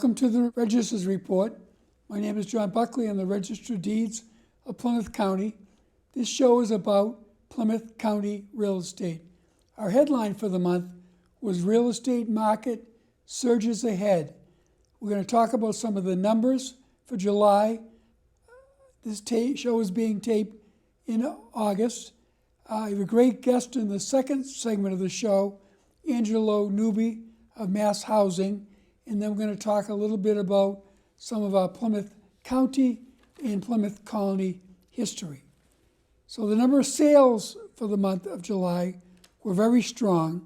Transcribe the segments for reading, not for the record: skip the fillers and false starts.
Welcome to the Register's Report. My name is John Buckley. I'm the Register of Deeds of Plymouth County. This show is about Plymouth County real estate. Our headline for the month was Real Estate Market Surges Ahead. We're going to talk about some of the numbers for July. This show is being taped in August. I have a great guest in the second segment of the show, Angelo Nuby of Mass Housing, and then we're going to talk a little bit about some of our Plymouth County and Plymouth Colony history. So the number of sales for the month of July were very strong.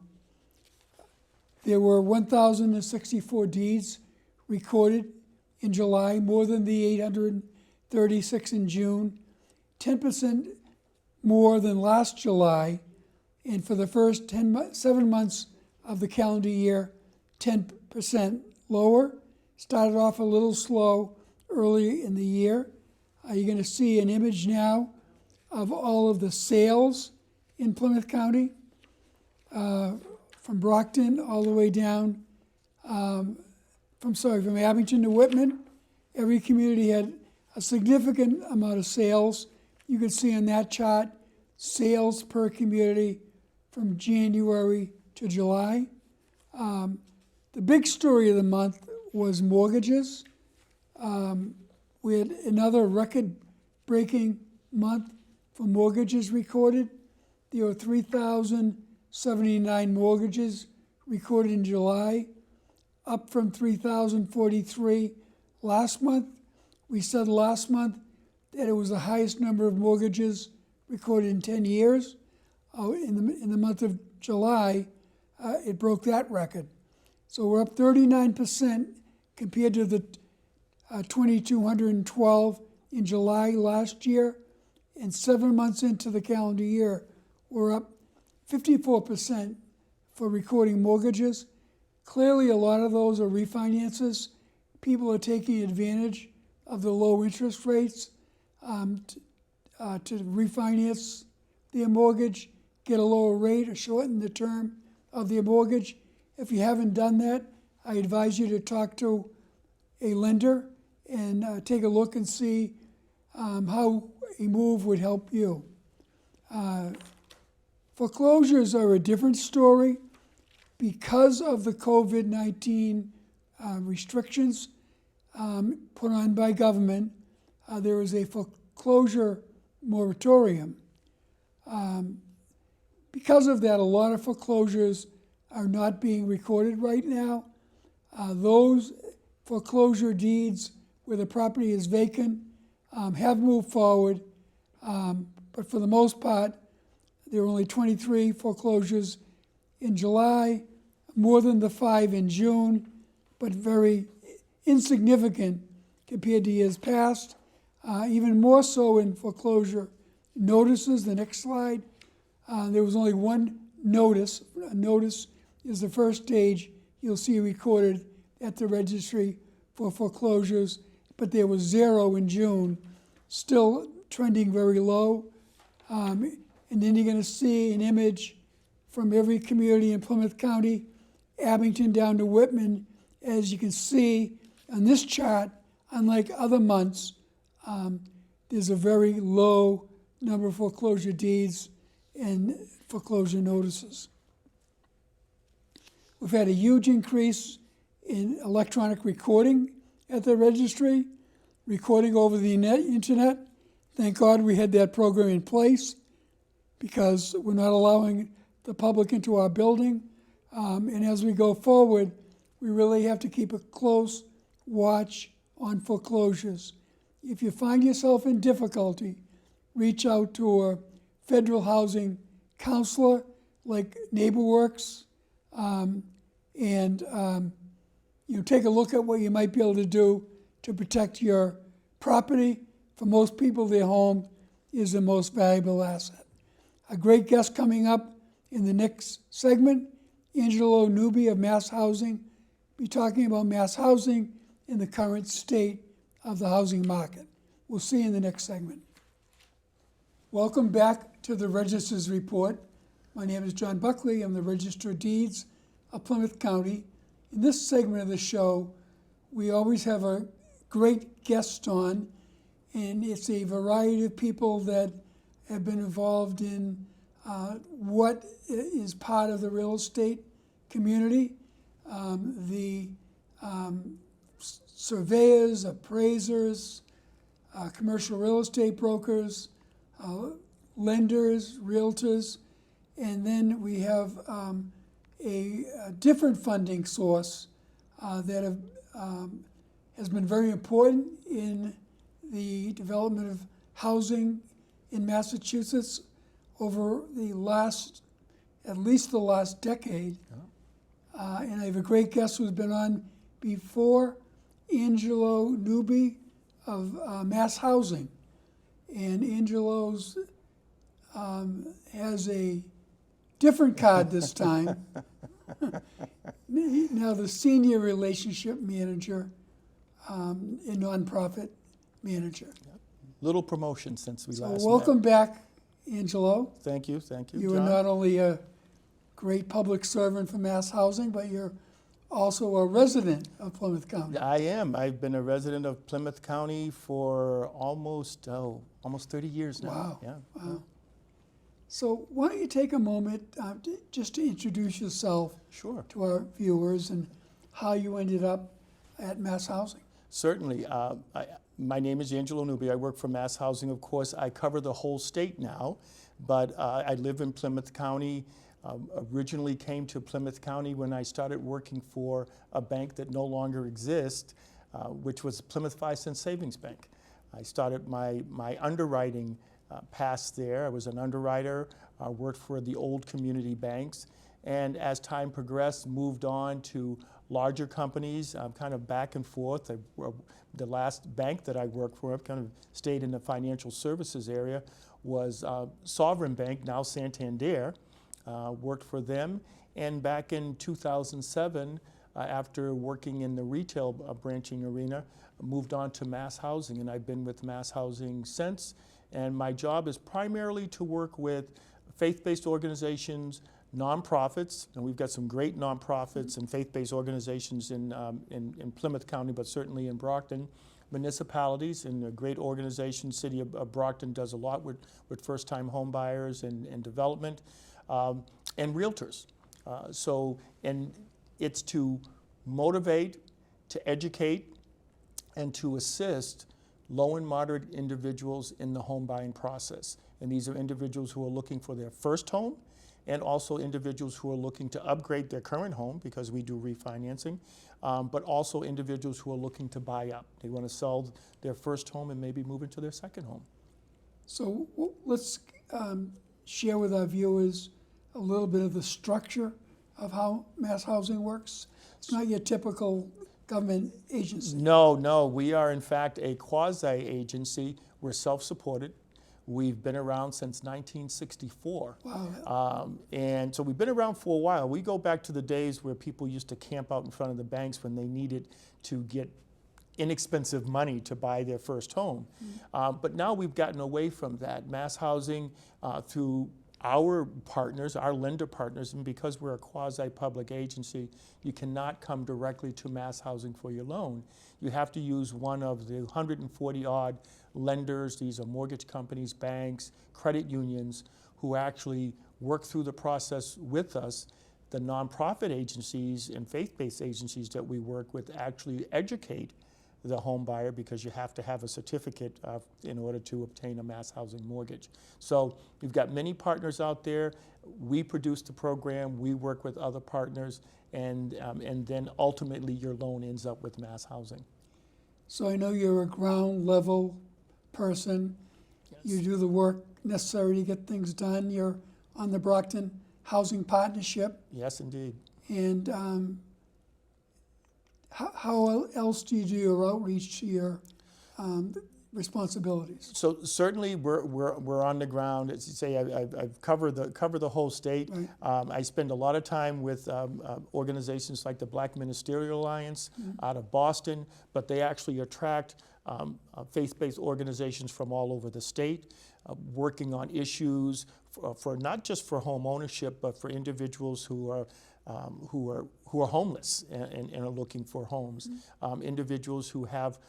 There were 1,064 deeds recorded in July, more than the 836 in June, 10% more than last July, and for the first 7 months of the calendar year, 10% lower. Started off a little slow early in the year. You're going to see an image now of all of the sales in Plymouth County, from Brockton all the way down, from Abington to Whitman. Every community had a significant amount of sales. You can see on that chart sales per community from January to July. The big story of the month was mortgages. We had another record-breaking month for mortgages recorded. There were 3,079 mortgages recorded in July, up from 3,043 last month. We said last month that it was the highest number of mortgages recorded in 10 years. In the month of July, it broke that record. So we're up 39% compared to the 2,212 in July last year. And 7 months into the calendar year, we're up 54% for recording mortgages. Clearly, a lot of those are refinances. People are taking advantage of the low interest rates to refinance their mortgage, get a lower rate, or shorten the term of their mortgage. If you haven't done that, I advise you to talk to a lender and take a look and see how a move would help you. Foreclosures are a different story. Because of the COVID-19 restrictions put on by government, there is a foreclosure moratorium. Because of that, a lot of foreclosures are not being recorded right now. Those foreclosure deeds where the property is vacant have moved forward, but for the most part, there were only 23 foreclosures in July, more than the 5 in June, but very insignificant compared to years past. Even more so in foreclosure notices. The next slide. There was only one notice. A notice is the first stage you'll see recorded at the registry for foreclosures, but there was 0 in June, still trending very low. And then you're going to see an image from every community in Plymouth County, Abington down to Whitman. As you can see on this chart, unlike other months, there's a very low number of foreclosure deeds and foreclosure notices. We've had a huge increase in electronic recording at the registry, recording over the internet. Thank God we had that program in place because we're not allowing the public into our building. And as we go forward, we really have to keep a close watch on foreclosures. If you find yourself in difficulty, reach out to a federal housing counselor like NeighborWorks, and take a look at what you might be able to do to protect your property. For most people, their home is the most valuable asset. A great guest coming up in the next segment, Angelo Nuby of Mass Housing, be talking about mass housing in the current state of the housing market. We'll see you in the next segment. Welcome back to the Register's Report. My name is John Buckley. I'm the Register of Deeds of Plymouth County. In this segment of the show, we always have a great guest on, and it's a variety of people that have been involved in what is part of the real estate community. The surveyors, appraisers, commercial real estate brokers, lenders, realtors, and then we have a different funding source that has been very important in the development of housing in Massachusetts over the last, at least the last decade. And I have a great guest who's been on before, Angelo Nuby of Mass Housing. And Angelo's has a different card this time. Now the senior relationship manager and nonprofit manager. Little promotion since we last met. So welcome back, Angelo. Thank you, John. You are not only a great public servant for Mass Housing, but you're also a resident of Plymouth County. I am. I've been a resident of Plymouth County for almost 30 years now. Wow. Yeah. Wow. So why don't you take a moment just to introduce yourself Sure. to our viewers and how you ended up at Mass Housing. Certainly. My name is Angelo Nuby. I work for Mass Housing, of course. I cover the whole state now, but I live in Plymouth County. Originally came to Plymouth County when I started working for a bank that no longer exists, which was Plymouth 5-Cent Savings Bank. I started my underwriting path there. I was an underwriter, worked for the old community banks, and as time progressed, moved on to larger companies, kind of back and forth. The last bank that I worked for, I've kind of stayed in the financial services area, was Sovereign Bank, now Santander. Worked for them, and back in 2007, after working in the retail branching arena, moved on to Mass Housing, and I've been with Mass Housing since. And my job is primarily to work with faith-based organizations, nonprofits, and we've got some great nonprofits and faith-based organizations in Plymouth County, but certainly in Brockton, municipalities, and a great organization. City of Brockton does a lot with first-time home buyers and development. And realtors. And it's to motivate, to educate, and to assist low and moderate individuals in the home buying process. And these are individuals who are looking for their first home, and also individuals who are looking to upgrade their current home, because we do refinancing, but also individuals who are looking to buy up. They want to sell their first home and maybe move into their second home. So let's share with our viewers a little bit of the structure of how Mass Housing works. It's not your typical government agency. No, we are in fact a quasi-agency. We're self-supported. We've been around since 1964. Wow. And so we've been around for a while. We go back to the days where people used to camp out in front of the banks when they needed to get inexpensive money to buy their first home. But now we've gotten away from that. Mass Housing, through our partners, our lender partners, and because we're a quasi-public agency, you cannot come directly to Mass Housing for your loan. You have to use one of the 140-odd lenders. These are mortgage companies, banks, credit unions, who actually work through the process with us. The nonprofit agencies and faith-based agencies that we work with actually educate the home buyer, because you have to have a certificate in order to obtain a Mass Housing mortgage. So you've got many partners out there. We produce the program, we work with other partners, and then ultimately your loan ends up with Mass Housing. So I know you're a ground level person. Yes. You do the work necessary to get things done. You're on the Brockton Housing Partnership. Yes, indeed. And how else do you do your outreach to your responsibilities? So certainly we're on the ground. As you say, I've covered the whole state. Right. I spend a lot of time with organizations like the Black Ministerial Alliance out of Boston, but they actually attract faith-based organizations from all over the state, working on issues for not just for home ownership, but for individuals who are who are homeless and are looking for homes, individuals who have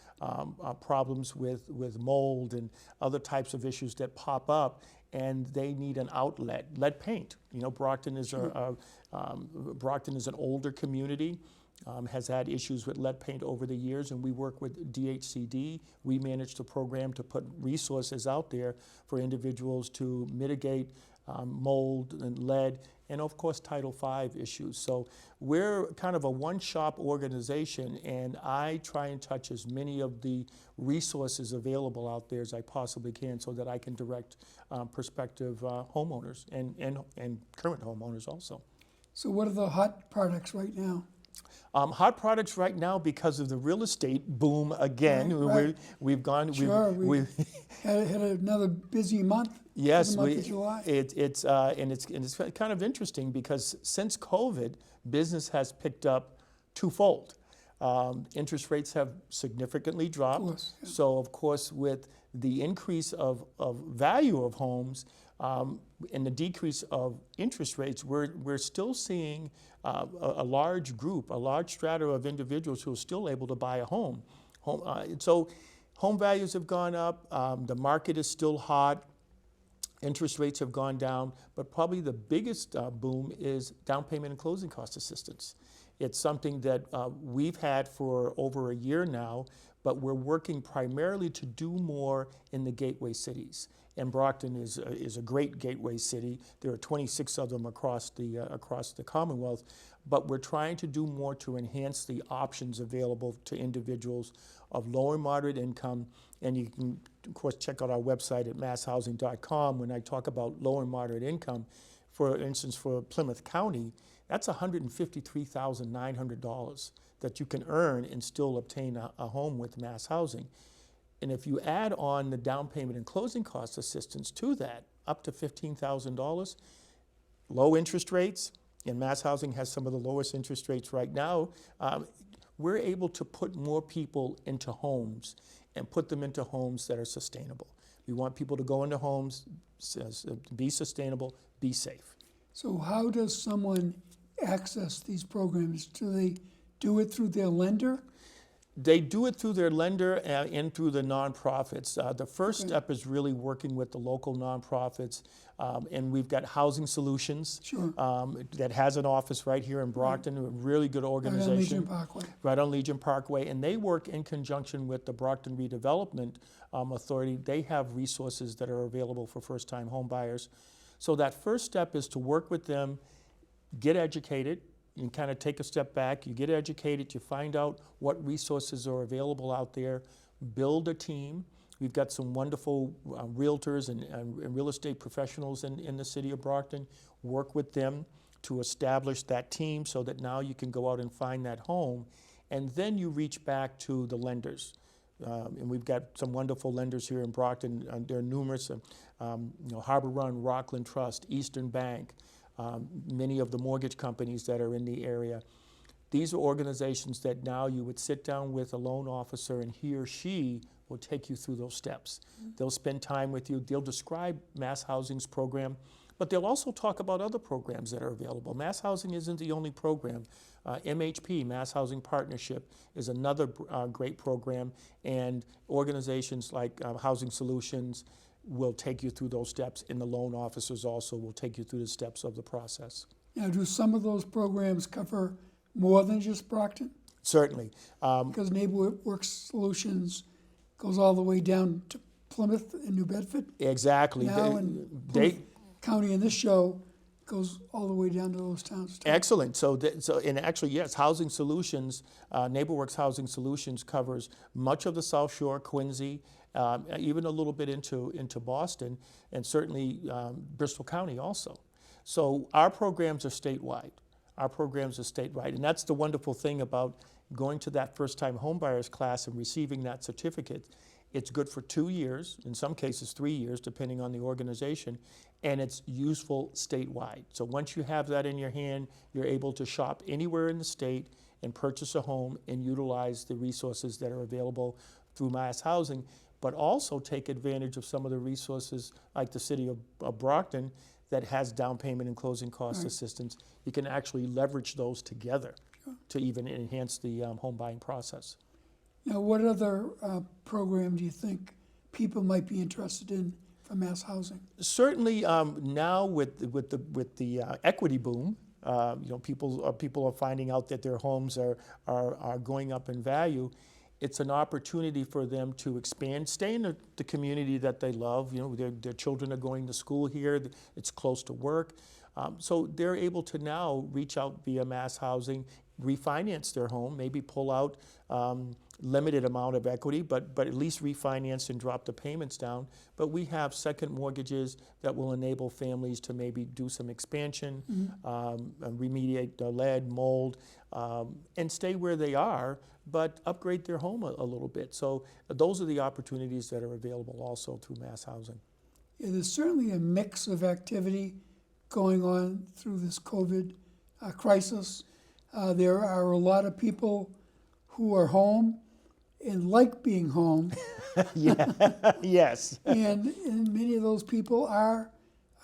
problems with mold and other types of issues that pop up, and they need an outlet. Lead paint. You know, Brockton is Brockton is an older community. Has had issues with lead paint over the years, and we work with DHCD. We manage the program to put resources out there for individuals to mitigate mold and lead, and of course Title V issues. So we're kind of a one-shop organization, and I try and touch as many of the resources available out there as I possibly can, so that I can direct prospective homeowners and current homeowners also. So what are the hot products right now? Hot products right now, because of the real estate boom again. Right. We've gone. Sure, we've had another busy month. Yes, the month of July. It's kind of interesting, because since COVID, business has picked up twofold. Interest rates have significantly dropped. Of course, yeah. So of course, with the increase of value of homes and the decrease of interest rates, we're still seeing a large group, a large strata of individuals who are still able to buy a home. So home values have gone up. The market is still hot. Interest rates have gone down, but probably the biggest boom is down payment and closing cost assistance. It's something that we've had for over a year now, but we're working primarily to do more in the gateway cities. And Brockton is a great gateway city. There are 26 of them across the Commonwealth, but we're trying to do more to enhance the options available to individuals of low and moderate income. And you can, of course, check out our website at masshousing.com. When I talk about low and moderate income, for instance, for Plymouth County, that's $153,900 that you can earn and still obtain a home with Mass Housing. And if you add on the down payment and closing cost assistance to that, up to $15,000, low interest rates, and Mass Housing has some of the lowest interest rates right now, we're able to put more people into homes and put them into homes that are sustainable. We want people to go into homes, be sustainable, be safe. So how does someone access these programs? Do they do it through their lender? They do it through their lender and through the nonprofits. The first step is really working with the local nonprofits, and we've got Housing Solutions that has an office right here in Brockton, a really good organization. Right on Legion Parkway. Right on Legion Parkway, and they work in conjunction with the Brockton Redevelopment Authority. They have resources that are available for first-time home buyers. So that first step is to work with them, get educated. You kind of take a step back, you get educated, you find out what resources are available out there, build a team. We've got some wonderful realtors and real estate professionals in the city of Brockton. Work with them to establish that team so that now you can go out and find that home. And then you reach back to the lenders. And we've got some wonderful lenders here in Brockton. There are numerous, Harbor Run, Rockland Trust, Eastern Bank, many of the mortgage companies that are in the area. These are organizations that now you would sit down with a loan officer, and he or she will take you through those steps. They'll spend time with you. They'll describe Mass Housing's program, but they'll also talk about other programs that are available. Mass Housing isn't the only program. MHP, Mass Housing Partnership, is another great program, and organizations like Housing Solutions will take you through those steps, and the loan officers also will take you through the steps of the process. Now, do some of those programs cover more than just Brockton? Certainly. Because NeighborWorks Solutions goes all the way down to Plymouth and New Bedford. Exactly. Now, and Plymouth County in this show goes all the way down to those towns too. Excellent. So and actually, yes, Housing Solutions, NeighborWorks Housing Solutions covers much of the South Shore, Quincy, even a little bit into Boston, and certainly Bristol County also. So our programs are statewide. And that's the wonderful thing about going to that first-time homebuyers class and receiving that certificate. It's good for 2 years, in some cases 3 years, depending on the organization, and it's useful statewide. So once you have that in your hand, you're able to shop anywhere in the state and purchase a home and utilize the resources that are available through Mass Housing, but also take advantage of some of the resources like the city of Brockton that has down payment and closing cost assistance, you can actually leverage those together to even enhance the home buying process. Now, what other program do you think people might be interested in for mass housing? Certainly, now with the equity boom, people are finding out that their homes are going up in value. It's an opportunity for them to expand, stay in the community that they love. Their children are going to school here. It's close to work. So they're able to now reach out via mass housing, refinance their home, maybe pull out limited amount of equity, but at least refinance and drop the payments down. But we have second mortgages that will enable families to maybe do some expansion, remediate the lead, mold, and stay where they are, but upgrade their home a little bit. So those are the opportunities that are available also through mass housing. Yeah, there's certainly a mix of activity going on through this COVID crisis. There are a lot of people who are home and like being home. Yeah, yes. and many of those people are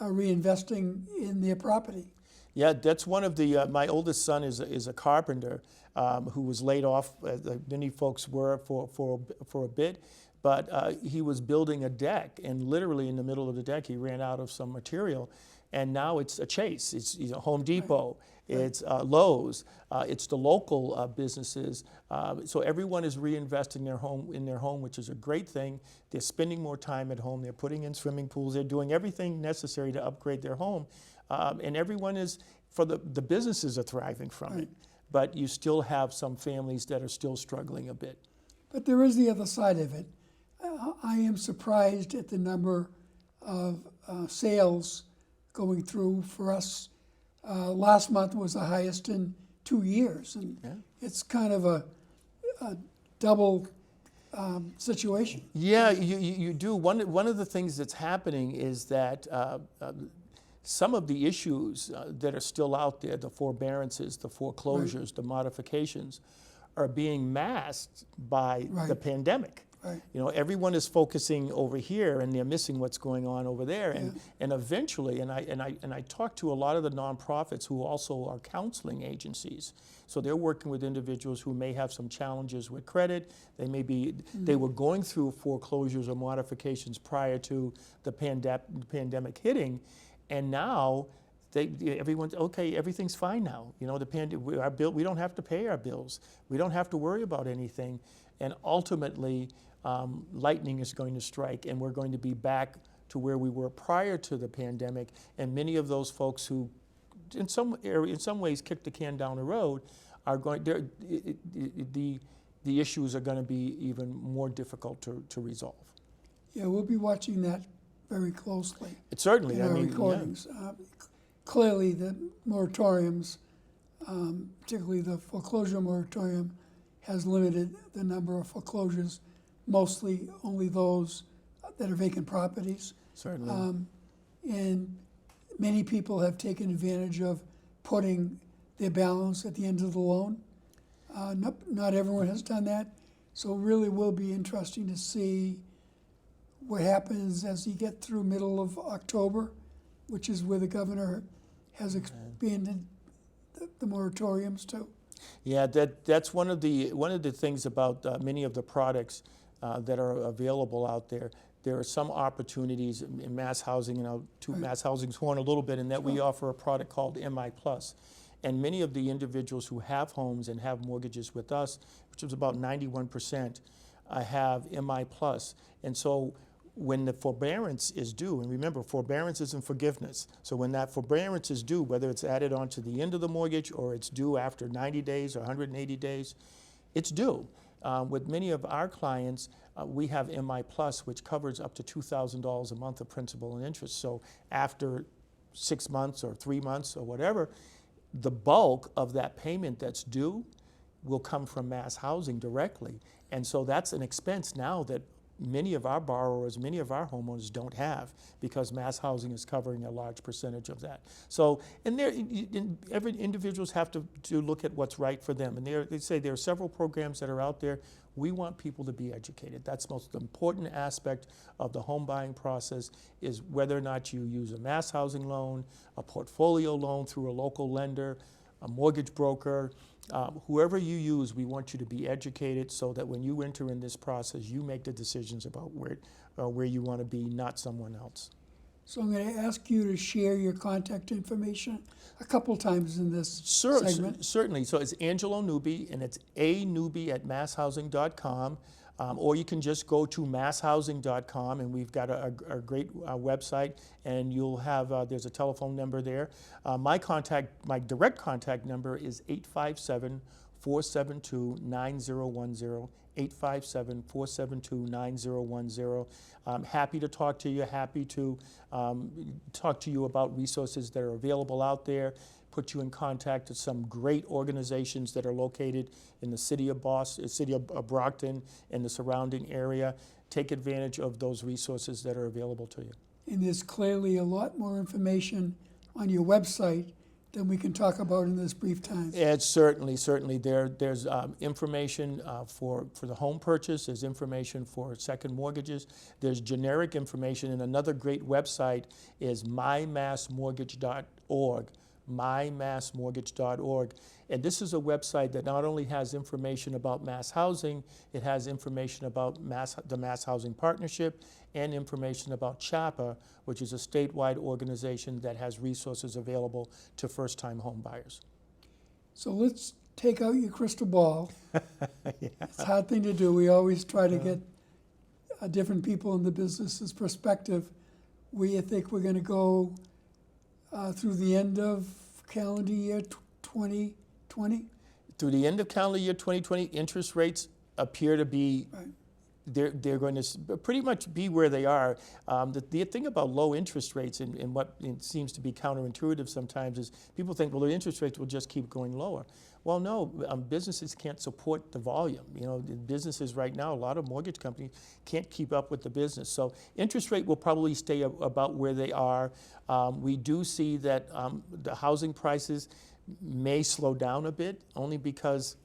reinvesting in their property. Yeah, that's one of the, my oldest son is a carpenter who was laid off, many folks were for a bit, but he was building a deck, and literally in the middle of the deck he ran out of some material, and now it's a Chase, it's Home Depot, it's Lowe's, it's the local businesses. So everyone is reinvesting in their home, which is a great thing. They're spending more time at home. They're putting in swimming pools. They're doing everything necessary to upgrade their home. And everyone is, the businesses are thriving from it. But you still have some families that are still struggling a bit. But there is the other side of it. I am surprised at the number of sales going through for us. Last month was the highest in 2 years, and it's kind of a double situation. Yeah, you do. One of the things that's happening is that some of the issues that are still out there, the forbearances, the foreclosures, the modifications, are being masked by the pandemic. Right. Everyone is focusing over here, and they're missing what's going on over there. And eventually, and I talk to a lot of the nonprofits who also are counseling agencies. So they're working with individuals who may have some challenges with credit. They may be they were going through foreclosures or modifications prior to the pandemic hitting, and now everyone's okay. Everything's fine now. Our bill, we don't have to pay our bills. We don't have to worry about anything, and ultimately. Lightning is going to strike, and we're going to be back to where we were prior to the pandemic. And many of those folks who, in some ways, kicked the can down the road, are going. The issues are going to be even more difficult to resolve. Yeah, we'll be watching that very closely. It certainly. In our recordings. Clearly, the moratoriums, particularly the foreclosure moratorium, has limited the number of foreclosures. Mostly only those that are vacant properties. Certainly. And many people have taken advantage of putting their balance at the end of the loan. Not everyone has done that. So it really will be interesting to see what happens as you get through middle of October, which is where the governor has expanded the moratoriums to. Yeah, that's one of the things about many of the products that are available out there. There are some opportunities in mass housing, and I'll toot mass housing's horn a little bit, in that we offer a product called MI Plus. And many of the individuals who have homes and have mortgages with us, which is about 91%, have MI Plus. And so when the forbearance is due, and remember, forbearance isn't forgiveness. So when that forbearance is due, whether it's added on to the end of the mortgage or it's due after 90 days or 180 days, it's due. With many of our clients, we have MI Plus, which covers up to $2,000 a month of principal and interest. So after 6 months or 3 months or whatever, the bulk of that payment that's due will come from mass housing directly. And so that's an expense now that many of our borrowers, many of our homeowners don't have, because mass housing is covering a large percentage of that. So, and every individuals have to look at what's right for them. And they say there are several programs that are out there. We want people to be educated. That's the most important aspect of the home buying process, is whether or not you use a mass housing loan, a portfolio loan through a local lender, a mortgage broker, whoever you use, we want you to be educated so that when you enter in this process, you make the decisions about where you want to be, not someone else. So I'm going to ask you to share your contact information a couple times in this segment. Certainly. So it's Angelo Nuby, and it's anuby@masshousing.com. Or you can just go to masshousing.com, and we've got a great website, and you'll have, there's a telephone number there. My direct contact number is 857-472-9010, 857-472-9010. I'm happy to talk to you, happy to talk to you about resources that are available out there, put you in contact with some great organizations that are located in the city of Boston, city of Brockton, and the surrounding area. Take advantage of those resources that are available to you. And there's clearly a lot more information on your website than we can talk about in this brief time. It's certainly. There's information for the home purchase. There's information for second mortgages. There's generic information, and another great website is mymassmortgage.org. mymassmortgage.org. And this is a website that not only has information about mass housing, it has information about the Mass Housing Partnership and information about CHAPA, which is a statewide organization that has resources available to first-time home buyers. So let's take out your crystal ball. Yeah. It's a hard thing to do. We always try to get different people in the business's perspective. Where you think we're going to go through the end of calendar year 2020? Through the end of calendar year 2020, interest rates appear to be, Right. they're going to pretty much be where they are. The thing about low interest rates, and what it seems to be counterintuitive sometimes, is people think, well, the interest rates will just keep going lower. Well, no, businesses can't support the volume. You know, the businesses right now, a lot of mortgage companies can't keep up with the business. So interest rate will probably stay about where they are. We do see that the housing prices may slow down a bit, only because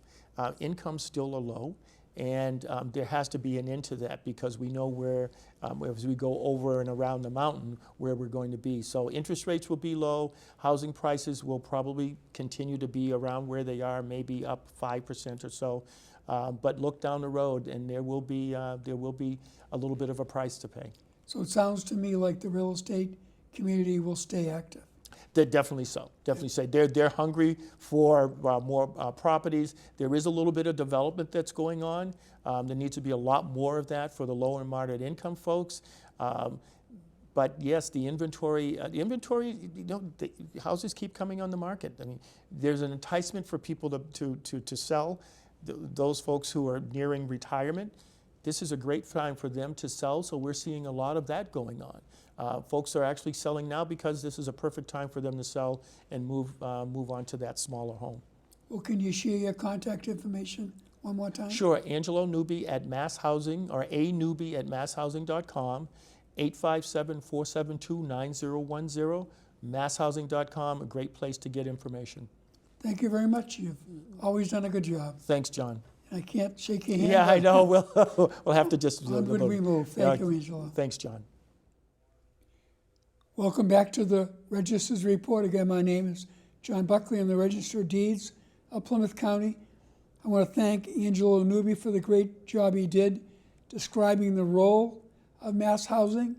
incomes still are low. And there has to be an end to that, because we know where, as we go over and around the mountain, where we're going to be. So interest rates will be low. Housing prices will probably continue to be around where they are, maybe up 5% or so. But look down the road, and there will be a little bit of a price to pay. So it sounds to me like the real estate community will stay active. They're definitely so. Definitely say they're hungry for more properties. There is a little bit of development that's going on. There needs to be a lot more of that for the low and moderate income folks. But yes, the inventory, you know, the houses keep coming on the market. I mean, there's an enticement for people to sell. Those folks who are nearing retirement, this is a great time for them to sell. So we're seeing a lot of that going on. Folks are actually selling now because this is a perfect time for them to sell and move on to that smaller home. Well, can you share your contact information one more time? Sure. Angelo Nuby at Mass Housing, or anuby@masshousing.com, 857-472-9010, masshousing.com, a great place to get information. Thank you very much. You've always done a good job. Thanks, John. I can't shake your hand. Yeah, I know. We'll have to just... Onward we move. Thank you, Angelo. Thanks, John. Welcome back to the Register's Report. Again, my name is John Buckley. I'm the Register of Deeds of Plymouth County. I want to thank Angelo Nuby for the great job he did describing the role of mass housing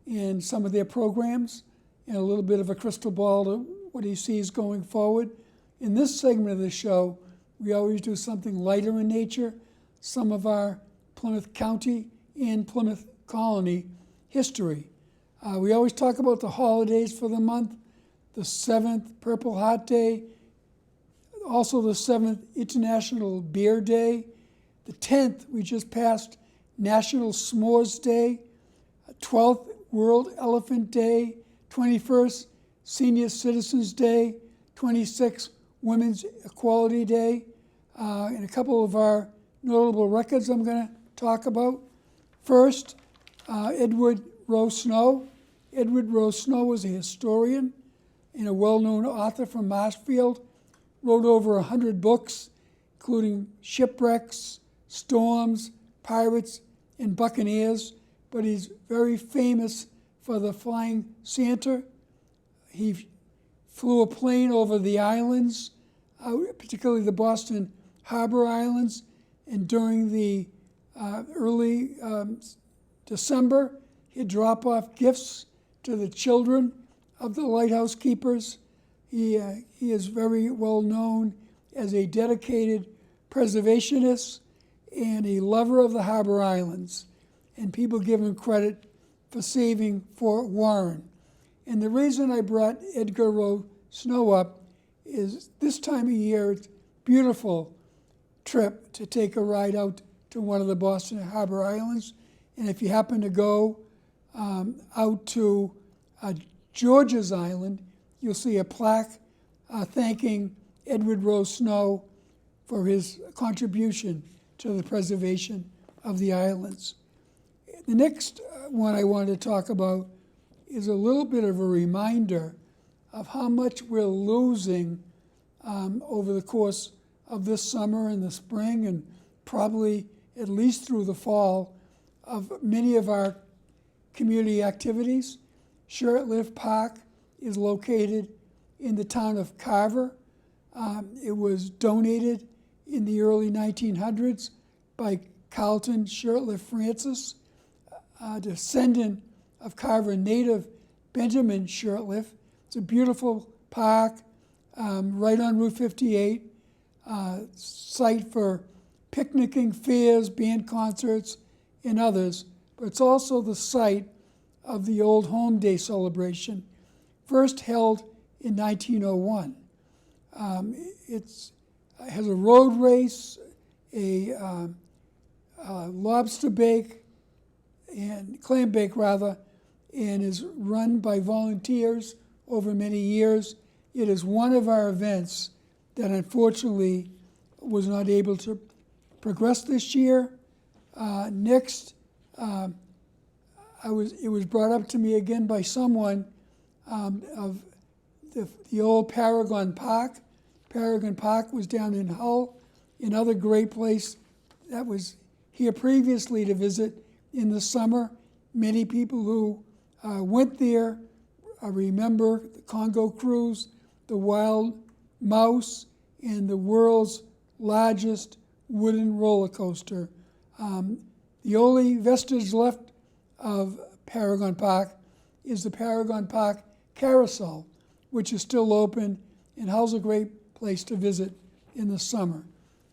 and some of their programs, and a little bit of a crystal ball to what he sees going forward. In this segment of the show, we always do something lighter in nature, some of our Plymouth County and Plymouth Colony history. We always talk about the holidays for the month, the 7th, Purple Heart Day, also the 7th, International Beer Day. The 10th, we just passed National S'mores Day, 12th, World Elephant Day, 21st, Senior Citizens Day, 26th, Women's Equality Day, and a couple of our notable records I'm going to talk about. First, Edward Rowe Snow. Edward Rowe Snow was a historian and a well-known author from Marshfield, wrote over 100 books, including Shipwrecks, storms, pirates, and buccaneers, but he's very famous for the flying Santa. He flew a plane over the islands, particularly the Boston Harbor Islands, and during the early December, he'd drop off gifts to the children of the lighthouse keepers. He is very well known as a dedicated preservationist and a lover of the Harbor Islands, and people give him credit for saving Fort Warren. And the reason I brought Edgar Rowe Snow up is this time of year, it's a beautiful trip to take a ride out to one of the Boston Harbor Islands. And if you happen to go out to George's Island, you'll see a plaque thanking Edward Rowe Snow for his contribution to the preservation of the islands. The next one I wanted to talk about is a little bit of a reminder of how much we're losing over the course of this summer and the spring, and probably at least through the fall, of many of our community activities. Shirtlift Park is located in the town of Carver. It was donated in the early 1900s by Carlton Shirtlift Francis, a descendant of Carver native Benjamin Shirtlift. It's a beautiful park right on Route 58, site for picnicking, fairs, band concerts, and others. But it's also the site of the Old Home Day celebration, first held in 1901. It has a road race, a lobster bake, and clam bake rather, and is run by volunteers over many years. It is one of our events that unfortunately was not able to progress this year. Next, it was brought up to me again by someone of the old Paragon Park. Paragon Park was down in Hull, another great place that was here previously to visit in the summer. Many people who went there remember the Congo Cruise, the Wild Mouse, and the world's largest wooden roller coaster. The only vestige left of Paragon Park is the Paragon Park Carousel, which is still open, and Hull's a great place to visit in the summer.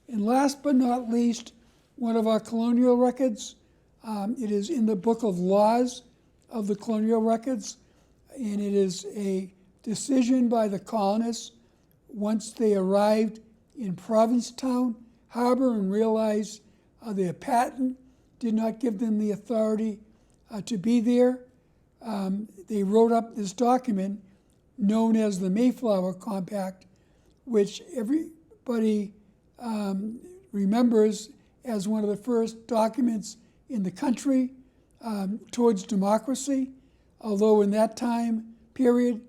And last but not least, one of our colonial records. It is in the Book of Laws of the Colonial Records, and it is a decision by the colonists once they arrived in Provincetown Harbor and realized their patent did not give them the authority to be there. They wrote up this document known as the Mayflower Compact, which everybody remembers as one of the first documents in the country towards democracy, although in that time period,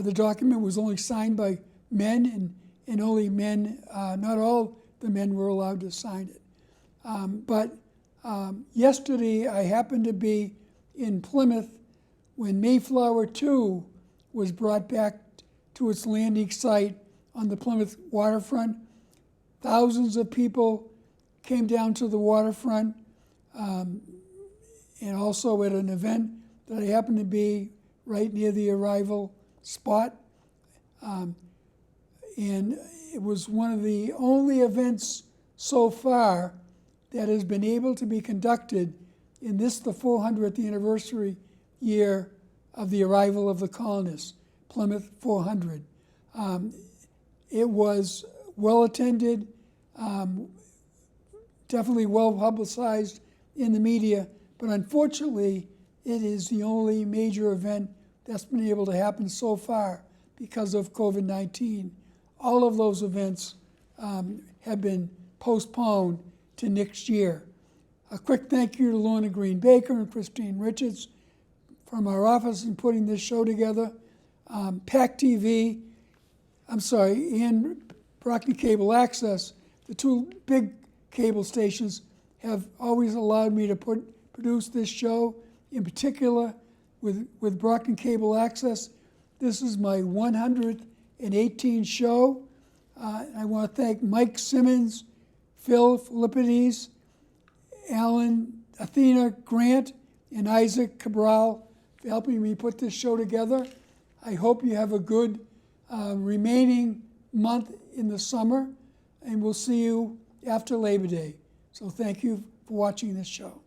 the document was only signed by men, and only men, not all the men were allowed to sign it. But yesterday, I happened to be in Plymouth when Mayflower 2 was brought back to its landing site on the Plymouth waterfront. Thousands of people came down to the waterfront, and also at an event that I happened to be right near the arrival spot. And it was one of the only events so far that has been able to be conducted in this, the 400th anniversary year of the arrival of the colonists, Plymouth 400. It was well attended, definitely well publicized in the media, but unfortunately, it is the only major event that's been able to happen so far because of COVID-19. All of those events have been postponed to next year. A quick thank you to Lorna Green Baker and Christine Richards from our office in putting this show together. PAC TV, and Brockton Cable Access, the two big cable stations have always allowed me to produce this show, in particular with Brockton Cable Access. This is my 118th show. I want to thank Mike Simmons, Phil Philippides, Athena Grant, and Isaac Cabral for helping me put this show together. I hope you have a good remaining month in the summer, and we'll see you after Labor Day. So thank you for watching this show.